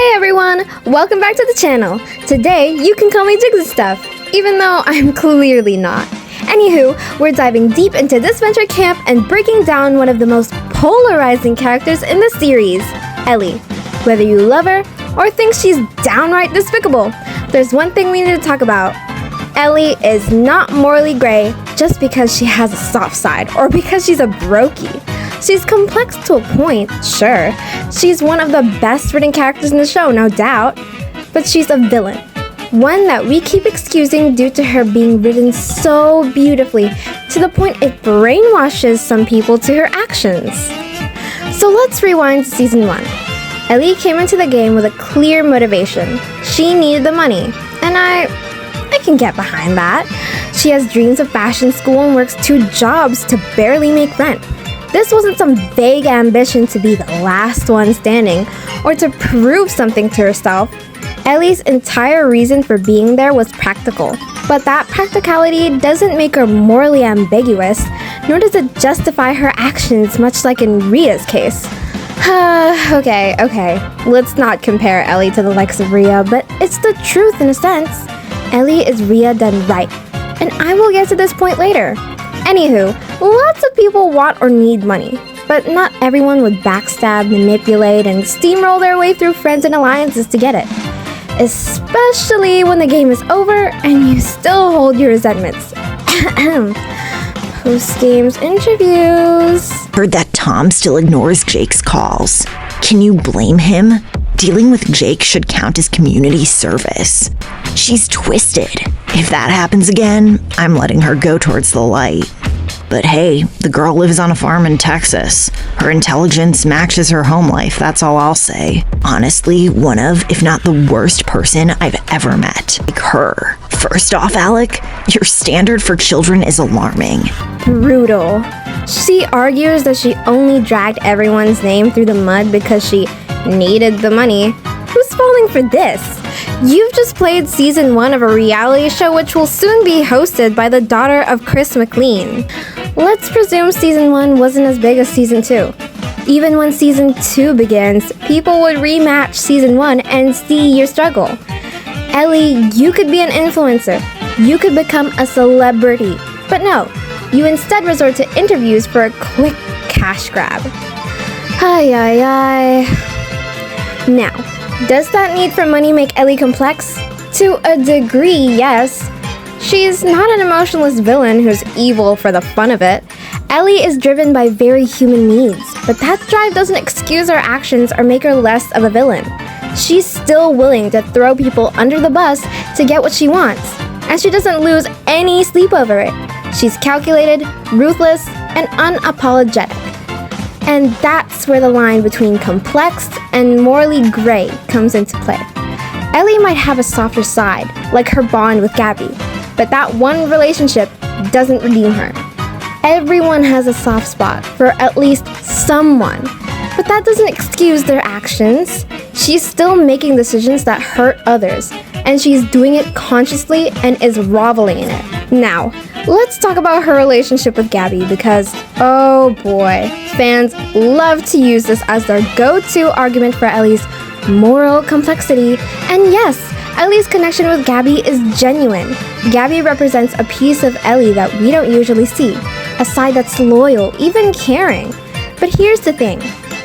Hey everyone! Welcome back to the channel. Today, you can call me Jigsy Stuff, even though I'm clearly not. Anywho, we're diving deep into DISVENTURE CAMP and breaking down one of the most polarizing characters in the series, Ellie. Whether you love her or think she's downright despicable, there's one thing we need to talk about. Ellie is not morally gray just because she has a soft side or because she's a brokey. She's complex to a point, sure. She's one of the best written characters in the show, no doubt. But she's a villain. One that we keep excusing due to her being written so beautifully to the point it brainwashes some people to her actions. So let's rewind to season 1. Ellie came into the game with a clear motivation. She needed the money, and I can get behind that. She has dreams of fashion school and works 2 jobs to barely make rent. This wasn't some vague ambition to be the last one standing or to prove something to herself. Ellie's entire reason for being there was practical, but that practicality doesn't make her morally ambiguous, nor does it justify her actions, much like in Rhea's case. Okay, let's not compare Ellie to the likes of Rhea, but it's the truth in a sense. Ellie is Rhea done right, and I will get to this point later. Anywho, lots of people want or need money, but not everyone would backstab, manipulate, and steamroll their way through friends and alliances to get it. Especially when the game is over and you still hold your resentments. Post-games interviews. Heard that Tom still ignores Jake's calls. Can you blame him? Dealing with Jake should count as community service. She's twisted. If that happens again, I'm letting her go towards the light. But hey, the girl lives on a farm in Texas. Her intelligence matches her home life, that's all I'll say. Honestly, one of, if not the worst person I've ever met. Like her. First off, Alec, your standard for children is alarming. Brutal. She argues that she only dragged everyone's name through the mud because she needed the money. Who's falling for this? You've just played season 1 of a reality show which will soon be hosted by the daughter of Chris McLean. Let's presume season 1 wasn't as big as season 2. Even when season 2 begins, people would rematch season 1 and see your struggle. Ellie, you could be an influencer. You could become a celebrity. But no, you instead resort to interviews for a quick cash grab. Now, does that need for money make Ellie complex? To a degree, yes. She's not an emotionless villain who's evil for the fun of it. Ellie is driven by very human needs, but that drive doesn't excuse her actions or make her less of a villain. She's still willing to throw people under the bus to get what she wants, and she doesn't lose any sleep over it. She's calculated, ruthless, and unapologetic. And that's where the line between complex and morally gray comes into play. Ellie might have a softer side, like her bond with Gabby, but that one relationship doesn't redeem her. Everyone has a soft spot for at least someone, but that doesn't excuse their actions. She's still making decisions that hurt others, and she's doing it consciously and is groveling in it. Now, let's talk about her relationship with Gabby because, oh boy, fans love to use this as their go-to argument for Ellie's moral complexity. And yes, Ellie's connection with Gabby is genuine. Gabby represents a piece of Ellie that we don't usually see, a side that's loyal, even caring. But here's the thing,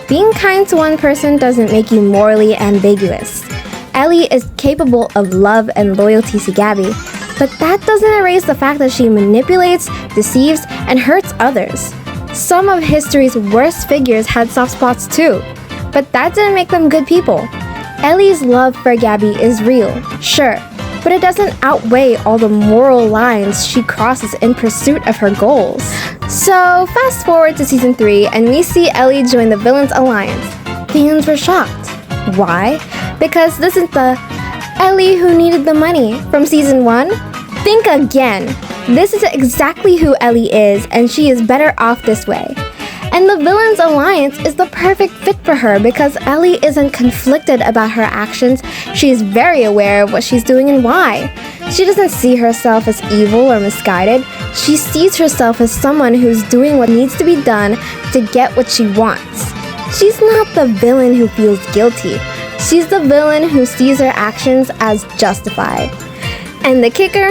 being kind to one person doesn't make you morally ambiguous. Ellie is capable of love and loyalty to Gabby, but that doesn't erase the fact that she manipulates, deceives, and hurts others. Some of history's worst figures had soft spots too, but that didn't make them good people. Ellie's love for Gabby is real, sure, but it doesn't outweigh all the moral lines she crosses in pursuit of her goals. So fast forward to season 3 and we see Ellie join the Villains Alliance. Fans were shocked. Why? Because this is the Ellie who needed the money from season 1? Think again. This is exactly who Ellie is, and she is better off this way. And the Villains Alliance is the perfect fit for her because Ellie isn't conflicted about her actions. She's very aware of what she's doing and why. She doesn't see herself as evil or misguided. She sees herself as someone who's doing what needs to be done to get what she wants. She's not the villain who feels guilty. She's the villain who sees her actions as justified. And the kicker?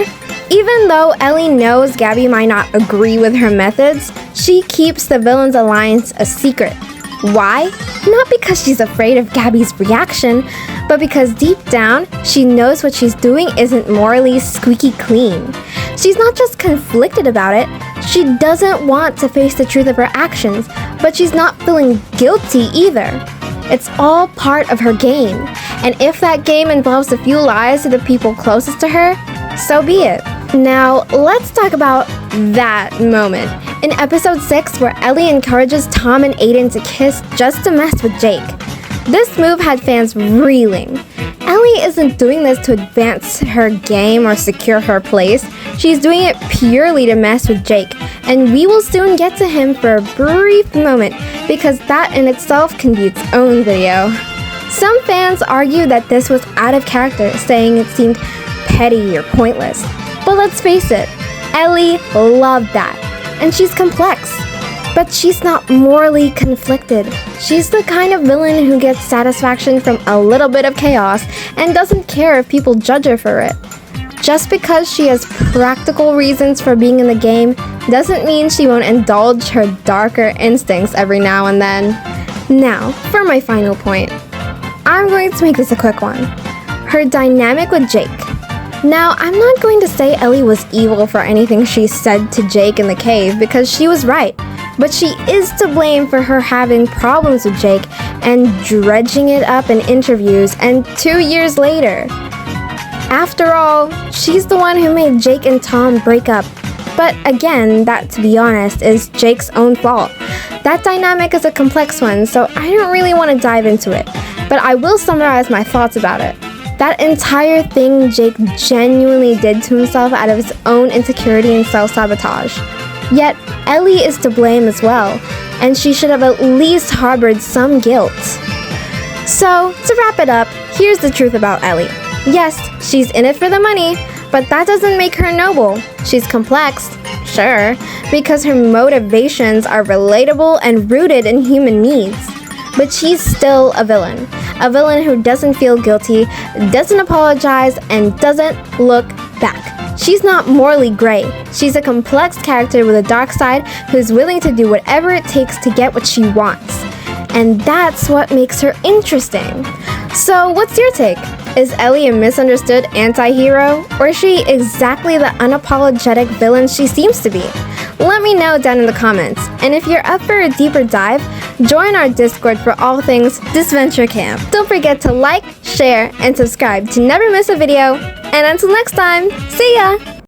Even though Ellie knows Gabby might not agree with her methods, she keeps the villain's alliance a secret. Why? Not because she's afraid of Gabby's reaction, but because deep down, she knows what she's doing isn't morally squeaky clean. She's not just conflicted about it, she doesn't want to face the truth of her actions, but she's not feeling guilty either. It's all part of her game, and if that game involves a few lies to the people closest to her, so be it. Now, let's talk about that moment in episode 6 where Ellie encourages Tom and Aiden to kiss just to mess with Jake. This move had fans reeling. Ellie isn't doing this to advance her game or secure her place. She's doing it purely to mess with Jake, and we will soon get to him for a brief moment because that in itself can be its own video. Some fans argue that this was out of character, saying it seemed petty or pointless. But let's face it, Ellie loved that, and she's complex. But she's not morally conflicted. She's the kind of villain who gets satisfaction from a little bit of chaos and doesn't care if people judge her for it. Just because she has practical reasons for being in the game doesn't mean she won't indulge her darker instincts every now and then. Now, for my final point. I'm going to make this a quick one. Her dynamic with Jake. Now, I'm not going to say Ellie was evil for anything she said to Jake in the cave because she was right, but she is to blame for her having problems with Jake and dredging it up in interviews and 2 years later. After all, she's the one who made Jake and Tom break up. But again, that, to be honest, is Jake's own fault. That dynamic is a complex one, so I don't really want to dive into it, but I will summarize my thoughts about it. That entire thing Jake genuinely did to himself out of his own insecurity and self-sabotage. Yet, Ellie is to blame as well, and she should have at least harbored some guilt. So, to wrap it up, here's the truth about Ellie. Yes, she's in it for the money, but that doesn't make her noble. She's complex, sure, because her motivations are relatable and rooted in human needs. But she's still a villain who doesn't feel guilty, doesn't apologize, and doesn't look back. She's not morally gray. She's a complex character with a dark side who's willing to do whatever it takes to get what she wants. And that's what makes her interesting. So what's your take? Is Ellie a misunderstood anti-hero, or is she exactly the unapologetic villain she seems to be? Let me know down in the comments, and if you're up for a deeper dive, join our Discord for all things DISVENTURE CAMP. Don't forget to like, share, and subscribe to never miss a video, and until next time, see ya!